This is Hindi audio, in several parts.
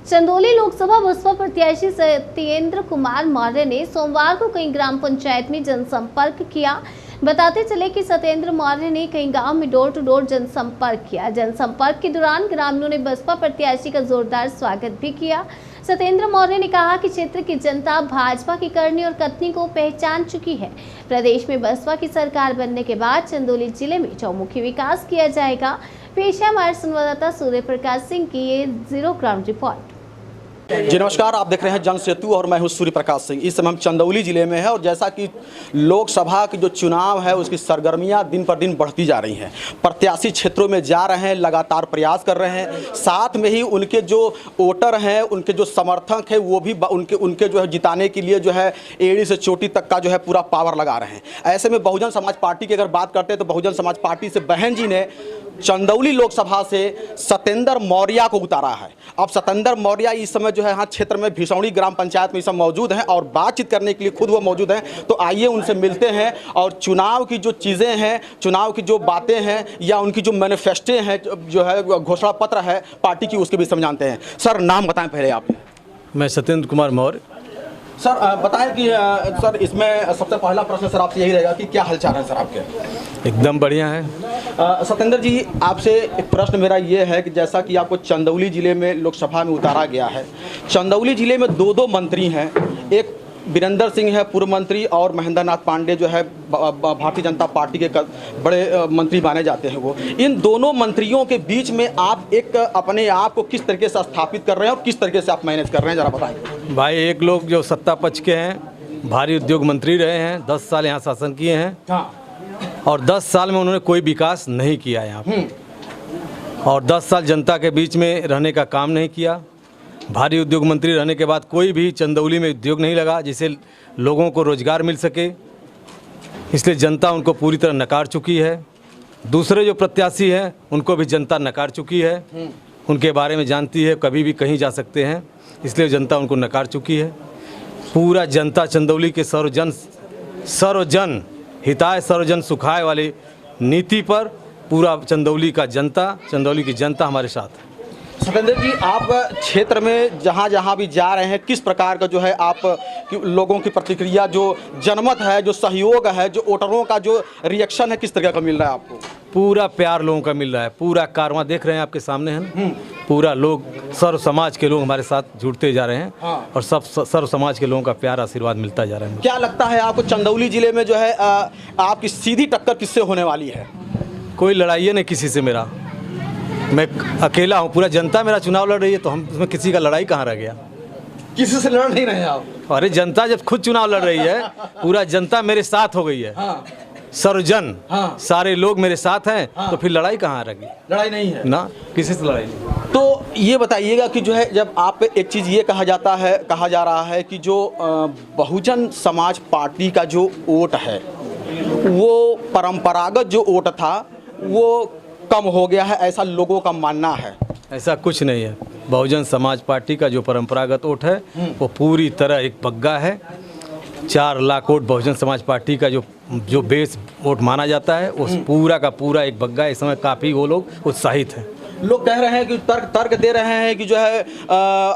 चंदौली लोकसभा बसपा प्रत्याशी सत्येंद्र कुमार मौर्य ने सोमवार को कई ग्राम पंचायत में जनसंपर्क किया। बताते चले कि सत्येंद्र मौर्य ने कई गांव में डोर टू डोर जनसंपर्क किया। जनसंपर्क के दौरान ग्रामीणों ने बसपा प्रत्याशी का जोरदार स्वागत भी किया। सत्येंद्र मौर्य ने कहा कि क्षेत्र की जनता भाजपा की करनी और कथनी को पहचान चुकी है। प्रदेश में बसपा की सरकार बनने के बाद चंदौली जिले में चौमुखी विकास किया जाएगा। पेश है हमारे संवाददाता सूर्य प्रकाश सिंह की ये जीरो ग्राउंड रिपोर्ट। जी नमस्कार, आप देख रहे हैं जन सेतु और मैं हूं सूर्य प्रकाश सिंह। इस समय हम चंदौली जिले में है और जैसा कि लोकसभा की जो चुनाव है उसकी सरगर्मियां दिन पर दिन बढ़ती जा रही हैं। प्रत्याशी क्षेत्रों में जा रहे हैं, लगातार प्रयास कर रहे हैं, साथ में ही उनके जो वोटर हैं, उनके जो समर्थक हैं, वो भी उनके जो है जिताने के लिए जो है एड़ी से चोटी तक का जो है पूरा पावर लगा रहे हैं। ऐसे में बहुजन समाज पार्टी की अगर बात करते हैं तो बहुजन समाज पार्टी से बहन जी ने चंदौली लोकसभा से सत्येंद्र मौर्य को उतारा है। अब सत्येंद्र मौर्य इस समय जो है यहाँ क्षेत्र में भिसौड़ी ग्राम पंचायत में इस समय मौजूद हैं और बातचीत करने के लिए खुद वो मौजूद हैं। तो आइए उनसे मिलते हैं और चुनाव की जो चीज़ें हैं, चुनाव की जो बातें हैं या उनकी जो मैनिफेस्टो हैं, जो है घोषणा पत्र है पार्टी की, उसके भी समझाते हैं। सर नाम बताएं पहले आप। मैं सत्येंद्र कुमार मौर्य। सर बताएं कि सर इसमें सबसे पहला प्रश्न सर आपसे यही रहेगा कि क्या हालचाल है सर आपके? एकदम बढ़िया है। सत्येंद्र जी, आपसे एक प्रश्न मेरा ये है कि जैसा कि आपको चंदौली जिले में लोकसभा में उतारा गया है, चंदौली जिले में दो मंत्री हैं, एक वीरेंद्र सिंह है पूर्व मंत्री और महेंद्र नाथ पांडे जो है भारतीय जनता पार्टी के बड़े मंत्री माने जाते हैं। वो इन दोनों मंत्रियों के बीच में आप एक अपने आप को किस तरीके से स्थापित कर रहे हैं और किस तरीके से आप मैनेज कर रहे हैं, जरा बताएं। भाई, एक लोग जो सत्ता पक्ष के हैं, भारी उद्योग मंत्री रहे हैं, 10 साल यहाँ शासन किए हैं। हाँ। और 10 साल में उन्होंने कोई विकास नहीं किया यहाँ पर, और 10 साल जनता के बीच में रहने का काम नहीं किया। भारी उद्योग मंत्री रहने के बाद कोई भी चंदौली में उद्योग नहीं लगा जिससे लोगों को रोजगार मिल सके, इसलिए जनता उनको पूरी तरह नकार चुकी है। दूसरे जो प्रत्याशी हैं उनको भी जनता नकार चुकी है, उनके बारे में जानती है, कभी भी कहीं जा सकते हैं, इसलिए जनता उनको नकार चुकी है। पूरा जनता चंदौली के सर्वजन हिताय सर्वजन सुखाय वाली नीति पर पूरा चंदौली की जनता हमारे साथ है। सत्येंद्र जी, आप क्षेत्र में जहाँ भी जा रहे हैं, किस प्रकार का जो है आप लोगों की प्रतिक्रिया, जो जनमत है, जो सहयोग है, जो वोटरों का जो रिएक्शन है, किस तरह का मिल रहा है आपको? पूरा प्यार लोगों का मिल रहा है। पूरा कारवां देख रहे हैं आपके सामने है ना, पूरा लोग सर्व समाज के लोग हमारे साथ जुड़ते जा रहे हैं। हाँ। और सब सर्व समाज के लोगों का प्यार आशीर्वाद मिलता जा रहा है। क्या लगता है आपको चंदौली जिले में जो है आपकी सीधी टक्कर किससे होने वाली है? कोई लड़ाई नहीं किसी से, मेरा मैं अकेला हूँ, पूरा जनता मेरा चुनाव लड़ रही है, तो हम उसमें किसी का लड़ाई कहाँ रह गया? किसी से लड़ नहीं रहे आप? अरे जनता जब खुद चुनाव लड़ रही है, पूरा जनता मेरे साथ हो गई है। हाँ। सर्वजन, हाँ। सारे लोग मेरे साथ हैं। हाँ। तो फिर लड़ाई कहाँ रह गई? लड़ाई नहीं है ना, किसी से लड़ाई नहीं। तो ये बताइएगा कि जो है जब आप एक चीज़ ये कहा जा रहा है कि जो बहुजन समाज पार्टी का जो वोट है वो परंपरागत जो वोट था वो कम हो गया है, ऐसा लोगों का मानना है। ऐसा कुछ नहीं है। बहुजन समाज पार्टी का जो परंपरागत वोट है वो पूरी तरह एक बग्गा है। 4 लाख वोट बहुजन समाज पार्टी का जो बेस वोट माना जाता है वो पूरा का पूरा एक बग्गा है। इस समय काफ़ी वो लोग उत्साहित हैं। लोग कह रहे हैं कि तर्क दे रहे हैं कि जो है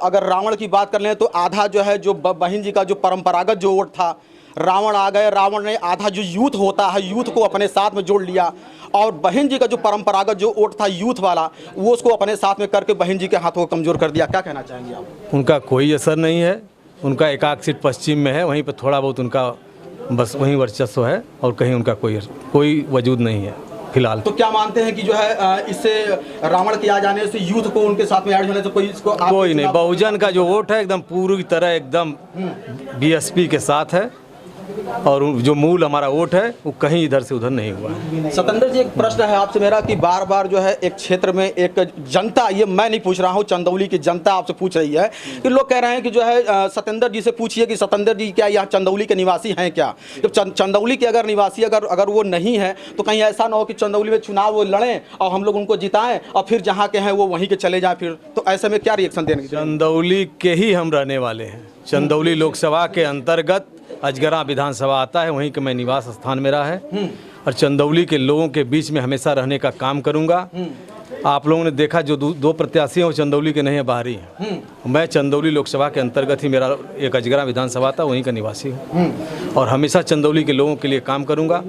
अगर रावण की बात कर लें तो आधा जो है जो बहन जी का जो परंपरागत जो वोट था, रावण आ गए, रावण ने आधा जो यूथ होता है यूथ को अपने साथ में जोड़ लिया और बहन जी का जो परंपरागत जो वोट था यूथ वाला वो उसको अपने साथ में करके बहन जी के हाथों को कमज़ोर कर दिया। क्या कहना चाहेंगे आप? उनका कोई असर नहीं है। उनका एकाक सीट पश्चिम में है, वहीं पर थोड़ा बहुत उनका बस वहीं वर्चस्व है और कहीं उनका कोई वजूद नहीं है फिलहाल। तो क्या मानते हैं कि जो है इससे रावण के आ जाने से यूथ को उनके साथ में ऐड होने से कोई नहीं? बहुजन का जो वोट है एकदम पूरी तरह एकदम बीएसपी के साथ है और जो मूल हमारा वोट है वो कहीं इधर से उधर नहीं हुआ है। सत्येंद्र जी, एक प्रश्न है आपसे मेरा कि बार बार जो है एक क्षेत्र में एक जनता, ये मैं नहीं पूछ रहा हूँ, चंदौली की जनता आपसे पूछ रही है कि लोग कह रहे हैं कि जो है सत्येंद्र जी से पूछिए कि सत्येंद्र जी क्या यहाँ चंदौली के निवासी हैं क्या? जब चंदौली के अगर निवासी अगर वो नहीं है तो कहीं ऐसा ना हो कि चंदौली में चुनाव वो लड़ें और हम लोग उनको जिताएं और फिर जहाँ के हैं वो वहीं के चले जाएँ। फिर तो ऐसे में क्या रिएक्शन देंगे? चंदौली के ही हम रहने वाले हैं। चंदौली लोकसभा के अंतर्गत अजगरा विधानसभा आता है, वहीं का मैं निवास स्थान मेरा है और चंदौली के लोगों के बीच में हमेशा रहने का काम करूंगा। आप लोगों ने देखा जो दो प्रत्याशी हैं वो चंदौली के नहीं है, बाहरी हैं। मैं चंदौली लोकसभा के अंतर्गत ही मेरा एक अजगरा विधानसभा था, वहीं का निवासी हूँ और हमेशा चंदौली के लोगों के लिए काम करूँगा।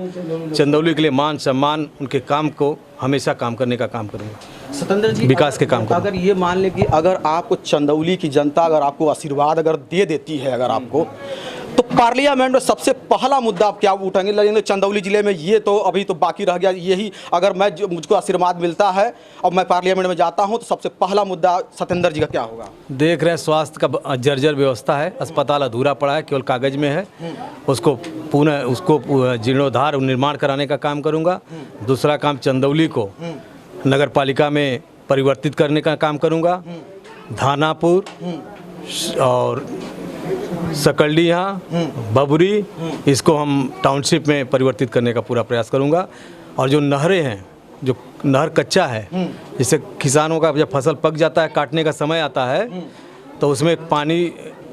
चंदौली के लिए मान सम्मान उनके काम को हमेशा काम करने का काम करूँगा। सतेंद्र जी, विकास के काम अगर ये मान ले कि अगर आपको चंदौली की जनता अगर आपको आशीर्वाद अगर दे देती है अगर आपको, तो पार्लियामेंट में सबसे पहला मुद्दा आप क्या उठाएंगे? लगेंगे चंदौली जिले में ये तो अभी तो बाकी रह गया, यही अगर मुझको आशीर्वाद मिलता है और मैं पार्लियामेंट में जाता हूं तो सबसे पहला मुद्दा सतेंद्र जी का क्या होगा? देख रहे हैं स्वास्थ्य का जर्जर व्यवस्था है, अस्पताल अधूरा पड़ा है, केवल कागज में है। उसको जीर्णोद्धार निर्माण कराने का काम करूंगा। दूसरा काम चंदौली को नगर पालिका में परिवर्तित करने का काम करूंगा। धानापुर और सकल्डिया, बबुरी, इसको हम टाउनशिप में परिवर्तित करने का पूरा प्रयास करूंगा। और जो नहरें हैं, जो नहर कच्चा है, जिससे किसानों का जब फसल पक जाता है, काटने का समय आता है, तो उसमें पानी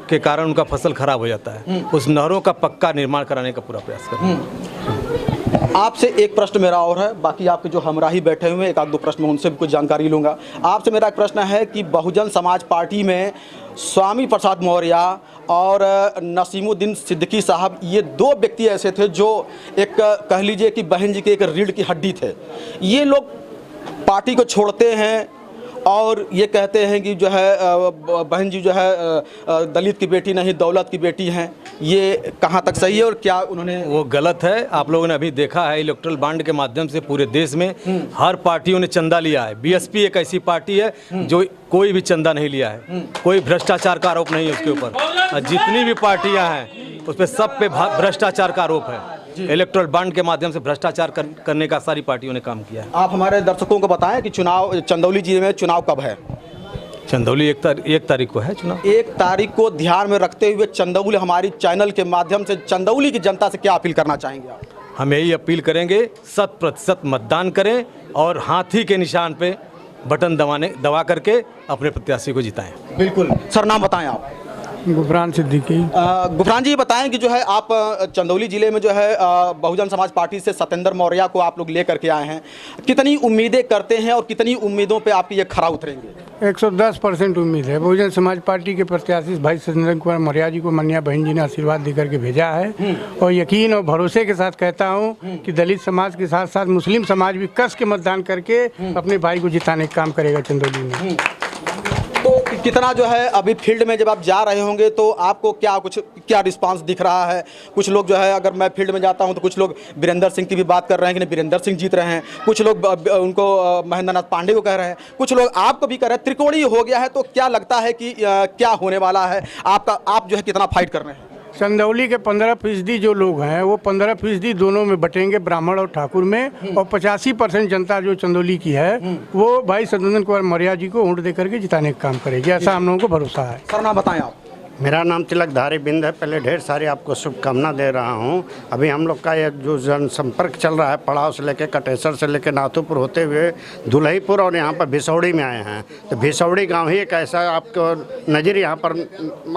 के कारण उनका फसल खराब हो जाता है। उस नहरों का पक्का निर्माण कराने का पूरा प्रयास करूंगा। आपसे एक प्रश्न मेरा और है, बाकी आपके जो हमराही बैठे हुए हैं एक आध दो प्रश्न मैं उनसे भी कुछ जानकारी लूँगा। आपसे मेरा एक प्रश्न है कि बहुजन समाज पार्टी में स्वामी प्रसाद मौर्य और नसीमुद्दीन सिद्दीकी साहब, ये दो व्यक्ति ऐसे थे जो एक कह लीजिए कि बहन जी के एक रीढ़ की हड्डी थे। ये लोग पार्टी को छोड़ते हैं और ये कहते हैं कि जो है बहन जी जो है दलित की बेटी नहीं दौलत की बेटी हैं। ये कहाँ तक सही है और क्या उन्होंने? वो गलत है। आप लोगों ने अभी देखा है इलेक्ट्रल बॉन्ड के माध्यम से पूरे देश में हर पार्टियों ने चंदा लिया है। बीएसपी एक ऐसी पार्टी है जो कोई भी चंदा नहीं लिया है, कोई भ्रष्टाचार का आरोप नहीं है उसके ऊपर। जितनी भी पार्टियां हैं उस पर सब पे भ्रष्टाचार का आरोप है। इलेक्ट्रल बॉन्ड के माध्यम से भ्रष्टाचार करने का सारी पार्टियों ने काम किया है। आप हमारे दर्शकों को बताएं कि चुनाव चंदौली जिले में चुनाव कब है? चंदौली एक तारीख को है चुनाव। 1 तारीख को ध्यान में रखते हुए चंदौली हमारी चैनल के माध्यम से चंदौली की जनता से क्या अपील करना चाहेंगे आप? हम यही अपील करेंगे 100% मतदान करें और हाथी के निशान पे बटन दबा करके अपने प्रत्याशी को जिताएं। बिल्कुल सर, नाम बताएं आप? गुफरान सिद्दीकी। गुफरान जी, बताएं कि जो है आप चंदौली जिले में जो है बहुजन समाज पार्टी से सतेंद्र मौर्य को आप लोग लेकर के आए हैं, कितनी उम्मीदें करते हैं और कितनी उम्मीदों पे आप ये खरा उतरेंगे? 110% उम्मीद है। बहुजन समाज पार्टी के प्रत्याशी भाई सतेंद्र कुमार मौर्य जी को माननीय बहन जी ने आशीर्वाद देकर के भेजा है और यकीन और भरोसे के साथ कहता हूं कि दलित समाज के साथ साथ मुस्लिम समाज भी कस के मतदान करके अपने भाई को जिताने का काम करेगा चंदौली में। तो कितना जो है अभी फील्ड में जब आप जा रहे होंगे तो आपको क्या रिस्पांस दिख रहा है? कुछ लोग जो है, अगर मैं फील्ड में जाता हूं तो कुछ लोग वीरेंद्र सिंह की भी बात कर रहे हैं कि नहीं वीरेंद्र सिंह जीत रहे हैं, कुछ लोग उनको महेंद्र नाथ पांडे को कह रहे हैं, कुछ लोग आपको भी कह रहे हैं। त्रिकोणीय हो गया है, तो क्या लगता है कि क्या होने वाला है? आप जो है कितना फाइट कर रहे हैं? चंदौली के 15% जो लोग हैं वो 15% दोनों में बटेंगे, ब्राह्मण और ठाकुर में, और 85% जनता जो चंदौली की है वो भाई सतेंद्र कुमार मौर्य जी को वोट देकर के जिताने का काम करेगी, ऐसा हम लोगों को भरोसा है। सर, नाम बताएं आप? मेरा नाम तिलकधारी बिंद है। पहले ढेर सारी आपको शुभकामना दे रहा हूं। अभी हम लोग का ये जो जनसंपर्क चल रहा है पड़ाव से लेकर कटेसर से लेकर नाथुपुर होते हुए दुलहीपुर और यहाँ पर भिसौड़ी में आए हैं। तो भिसौड़ी गांव ही एक ऐसा आपको नज़र यहाँ पर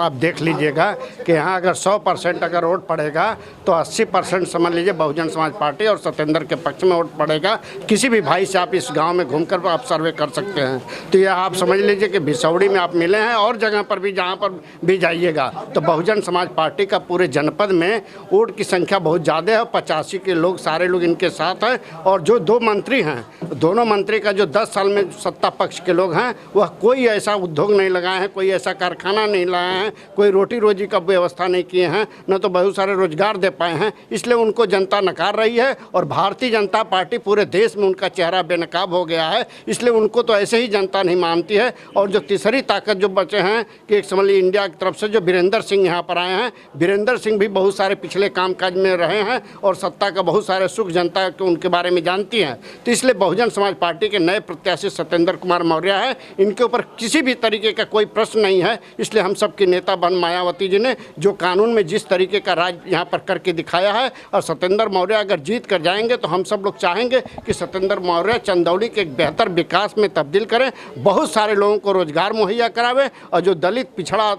आप देख लीजिएगा कि यहाँ अगर 100% अगर वोट पड़ेगा तो 80% समझ लीजिए बहुजन समाज पार्टी और सतेंद्र के पक्ष में वोट पड़ेगा। किसी भी भाई से आप इस गाँव में घूम कर आप सर्वे कर सकते हैं। तो यह आप समझ लीजिए कि भिसौड़ी में आप मिले हैं और जगह पर भी जहाँ पर भी आइएगा तो बहुजन समाज पार्टी का पूरे जनपद में वोट की संख्या बहुत ज़्यादा है। 85 के लोग सारे लोग इनके साथ हैं। और जो 2 मंत्री हैं, दोनों मंत्री का जो 10 साल में सत्ता पक्ष के लोग हैं वह कोई ऐसा उद्योग नहीं लगाए हैं, कोई ऐसा कारखाना नहीं लाए हैं, कोई रोटी रोजी का व्यवस्था नहीं किए हैं, न तो बहुत सारे रोजगार दे पाए हैं। इसलिए उनको जनता नकार रही है और भारतीय जनता पार्टी पूरे देश में उनका चेहरा बेनकाब हो गया है। इसलिए उनको तो ऐसे ही जनता नहीं मानती है। और जो तीसरी ताकत जो बचे हैं कि एक समझ लीजिए इंडिया की तरफ से जो वीरेंद्र सिंह यहाँ पर आए हैं, वीरेंद्र सिंह भी बहुत सारे पिछले कामकाज में रहे हैं और सत्ता का बहुत सारे सुख जनता के उनके बारे में जानती हैं। तो इसलिए बहुजन समाज पार्टी के नए प्रत्याशी सतेंद्र कुमार मौर्य है, इनके ऊपर किसी भी तरीके का कोई प्रश्न नहीं है। इसलिए हम सबके नेता बन मायावती जी ने जो कानून में जिस तरीके का राज यहाँ पर करके दिखाया है, और सतेंद्र मौर्य अगर जीत कर जाएंगे तो हम सब लोग चाहेंगे कि सतेंद्र मौर्य चंदौली के एक बेहतर विकास में तब्दील करें, बहुत सारे लोगों को रोजगार मुहैया करावे और जो दलित पिछड़ा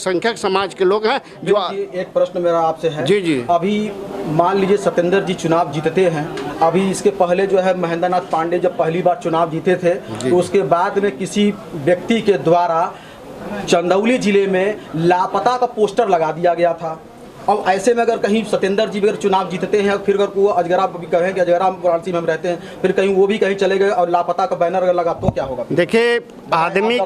अल्पसंख्यक समाज के लोग हैं जो एक प्रश्न मेरा आपसे है। जी जी। अभी मान लीजिए सत्येंद्र जी चुनाव जीतते हैं, अभी इसके पहले जो है महेंद्र नाथ पांडे जब पहली बार चुनाव जीते थे तो उसके बाद में किसी व्यक्ति के द्वारा चंदौली जिले में लापता का पोस्टर लगा दिया गया था। अब ऐसे में अगर कहीं सत्येंद्र जी अगर चुनाव जीतते हैं, फिर अगर वो अजगरा अभी कहें कि अजगरा वाराणसी में हम रहते हैं, फिर कहीं वो भी कहीं चले गए और लापता का बैनर अगर लगा तो क्या होगा? देखिए, आदमी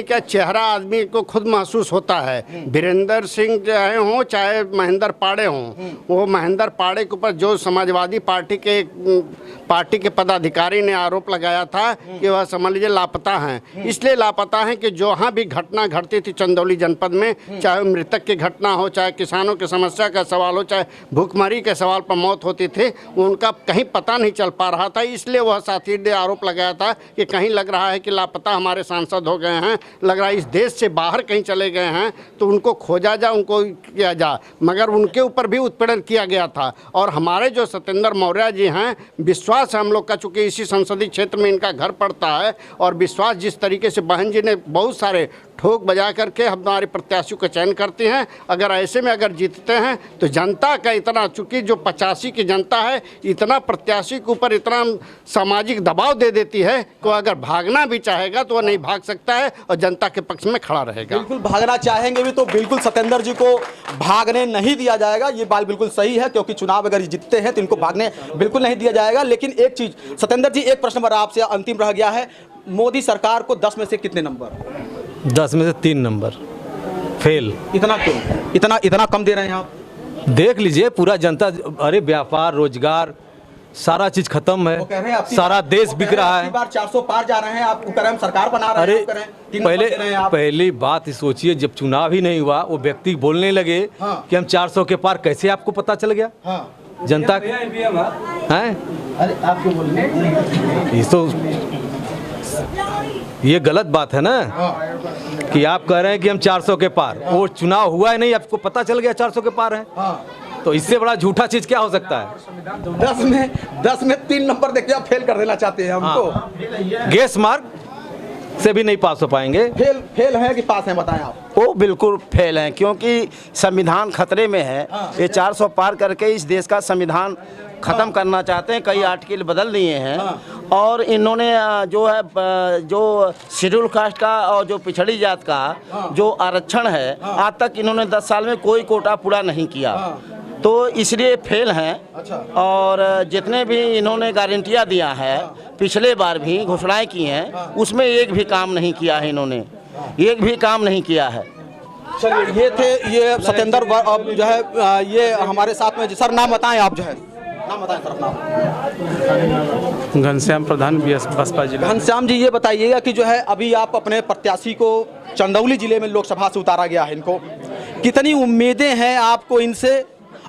का चेहरा आदमी को खुद महसूस होता है। वीरेंद्र सिंह चाहे हों चाहे महेंद्र पाड़े हों, वो महेंद्र पाड़े के ऊपर जो समाजवादी पार्टी के पदाधिकारी ने आरोप लगाया था कि वह समझ लीजिए लापता हैं। इसलिए लापता हैं कि जहाँ भी घटना घटती थी चंदौली जनपद में, चाहे मृतक की घटना हो, चाहे किसानों की समस्या का सवाल हो, चाहे भूखमरी के सवाल पर मौत होती थी, उनका कहीं पता नहीं चल पा रहा था। इसलिए वह साथी ने आरोप लगाया था कि कहीं लग रहा है कि लापता हमारे सांसद हो गए हैं, लग रहा है इस देश से बाहर कहीं चले गए हैं, तो उनको खोजा जा, उनको किया जा। मगर उनके ऊपर भी उत्पीड़न किया गया था। और हमारे जो सत्येंद्र मौर्य जी हैं, विश्वास हम लोग का, चूँकि इसी संसदीय क्षेत्र में इनका घर पड़ता है, और विश्वास जिस तरीके से बहन जी ने बहुत सारे ठोक बजा करके हमारे प्रत्याशियों का चयन करते हैं, अगर ऐसे में अगर जीतते हैं तो जनता का इतना, चूँकि जो 85 की जनता है, इतना प्रत्याशी के ऊपर इतना सामाजिक दबाव दे देती है कि अगर भागना भी चाहेगा तो वह नहीं भाग सकता है और जनता के पक्ष में खड़ा रहेगा। बिल्कुल भागना चाहेंगे भी तो बिल्कुल सत्येंद्र जी को भागने नहीं दिया जाएगा। ये बात बिल्कुल सही है, क्योंकि चुनाव अगर जीतते हैं तो इनको भागने बिल्कुल नहीं दिया जाएगा। लेकिन एक चीज़ सत्येंद्र जी, एक प्रश्न मेरा आपसे अंतिम रह गया है, मोदी सरकार को 10 में से कितने नंबर? 10 में से 3 नंबर फेल। इतना क्यों? इतना कम दे रहे हैं आप? देख लीजिए पूरा जनता, अरे व्यापार रोजगार सारा चीज खत्म है, सारा देश बिक रहा है। बार 400 पार जा रहे हैं, आप कह रहे हैं सरकार बना रहे हैं, अरे पहली बात सोचिए, जब चुनाव ही नहीं हुआ वो व्यक्ति बोलने लगे कि हम 400 के पार, कैसे आपको पता चल गया? जनता है, अरे आप क्यों बोल रहे हैं? ये गलत बात है ना कि आप कह रहे हैं कि हम 400 के पार, वो चुनाव हुआ ही नहीं, आपको पता चल गया 400 के पार है। तो इससे बड़ा झूठा चीज क्या हो सकता है? 10 में 3 नंबर देखिए, आप फेल कर देना चाहते हैं हमको। गैस मार्क से भी नहीं पास हो पाएंगे। फेल है कि पास है, बताएं आप? वो बिल्कुल फेल हैं, क्योंकि संविधान खतरे में है। ये 400 पार करके इस देश का संविधान ख़त्म करना चाहते हैं, कई आर्टिकल बदल दिए हैं। और इन्होंने जो है, जो शेड्यूल कास्ट का और जो पिछड़ी जात का जो आरक्षण है, आज तक इन्होंने 10 साल में कोई कोटा पूरा नहीं किया, तो इसलिए फेल हैं। और जितने भी इन्होंने गारंटियाँ दिया है, पिछले बार भी घोषणाएं की हैं, उसमें एक भी काम नहीं किया है इन्होंने, एक भी काम नहीं किया है। चलिए, ये थे ये सत्येंद्र जो है, ये हमारे साथ में। सर नाम बताएं आप, जो है नाम बताएं सर अपना। घनश्याम प्रधान, बसपा जिला। घनश्याम जी, ये बताइएगा कि जो है अभी आप अपने प्रत्याशी को चंदौली जिले में लोकसभा से उतारा गया है, इनको कितनी उम्मीदें हैं आपको इनसे,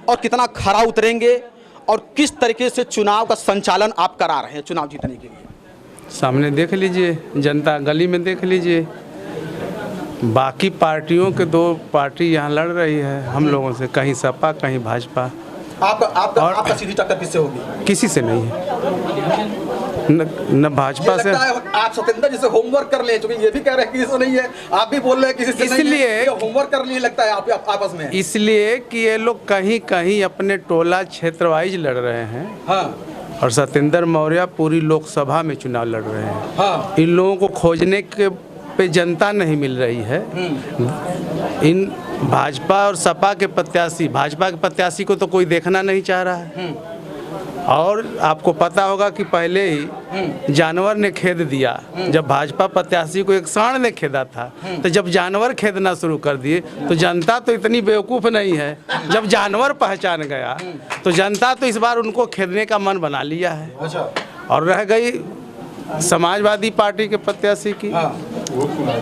और कितना खरा उतरेंगे, और किस तरीके से चुनाव का संचालन आप करा रहे हैं चुनाव जीतने के लिए? सामने देख लीजिए, जनता गली में देख लीजिए, बाकी पार्टियों के 2 पार्टी यहाँ लड़ रही है हम लोगों से, कहीं सपा कहीं भाजपा। आपका सीधी टक्कर किससे होगी? किसी से नहीं है, न भाजपा से। आप सत्येंद्र जी से होमवर्क कर ले, क्योंकि ये भी कह रहे हैं किसी से नहीं है, आप भी बोल रहे हैं किसी से नहीं है, इसलिए होमवर्क कर लिए लगता है आप आपस में। इसलिए कि ये लोग कहीं कहीं अपने टोला क्षेत्र वाइज लड़ रहे हैं। और सत्येंद्र मौर्य पूरी लोकसभा में चुनाव लड़ रहे हैं। इन लोगों को खोजने के पे जनता नहीं मिल रही है। इन भाजपा और सपा के प्रत्याशी, भाजपा के प्रत्याशी को तो कोई देखना नहीं चाह रहा है। और आपको पता होगा कि पहले ही जानवर ने खेद दिया, जब भाजपा प्रत्याशी को एक सांड ने खेदा था, तो जब जानवर खेदना शुरू कर दिए तो जनता तो इतनी बेवकूफ़ नहीं है, जब जानवर पहचान गया तो जनता तो इस बार उनको खेदने का मन बना लिया है। और रह गई समाजवादी पार्टी के प्रत्याशी की,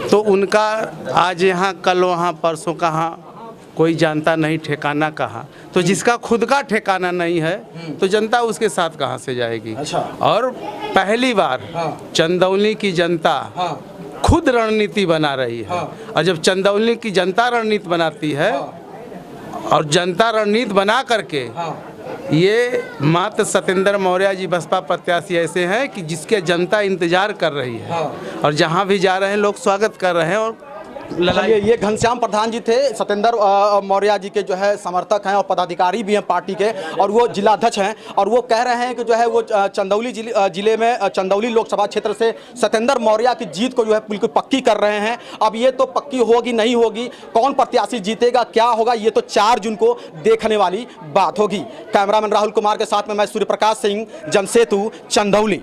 तो उनका आज यहाँ कल वहाँ परसों कहाँ कोई जानता नहीं, ठिकाना कहाँ। तो जिसका खुद का ठिकाना नहीं है तो जनता उसके साथ कहाँ से जाएगी। और पहली बार चंदौली की जनता खुद रणनीति बना रही है। और जब चंदौली की जनता रणनीति बनाती है, और जनता रणनीति बना करके, ये मात्र सत्येंद्र मौर्य जी बसपा प्रत्याशी ऐसे हैं कि जिसके जनता इंतजार कर रही है, और जहाँ भी जा रहे हैं लोग स्वागत कर रहे हैं और चलिए, ये घनश्याम प्रधान जी थे, सत्येंद्र मौर्य जी के जो है समर्थक हैं और पदाधिकारी भी हैं पार्टी के, और वो जिलाध्यक्ष हैं। और वो कह रहे हैं कि जो है वो चंदौली जिले में चंदौली लोकसभा क्षेत्र से सत्येंद्र मौर्य की जीत को जो है बिल्कुल पक्की कर रहे हैं। अब ये तो पक्की होगी नहीं होगी, कौन प्रत्याशी जीतेगा, क्या होगा, ये तो 4 जून को देखने वाली बात होगी। कैमरामैन राहुल कुमार के साथ में मैं सूर्य प्रकाश सिंह, जनसेतु, चंदौली।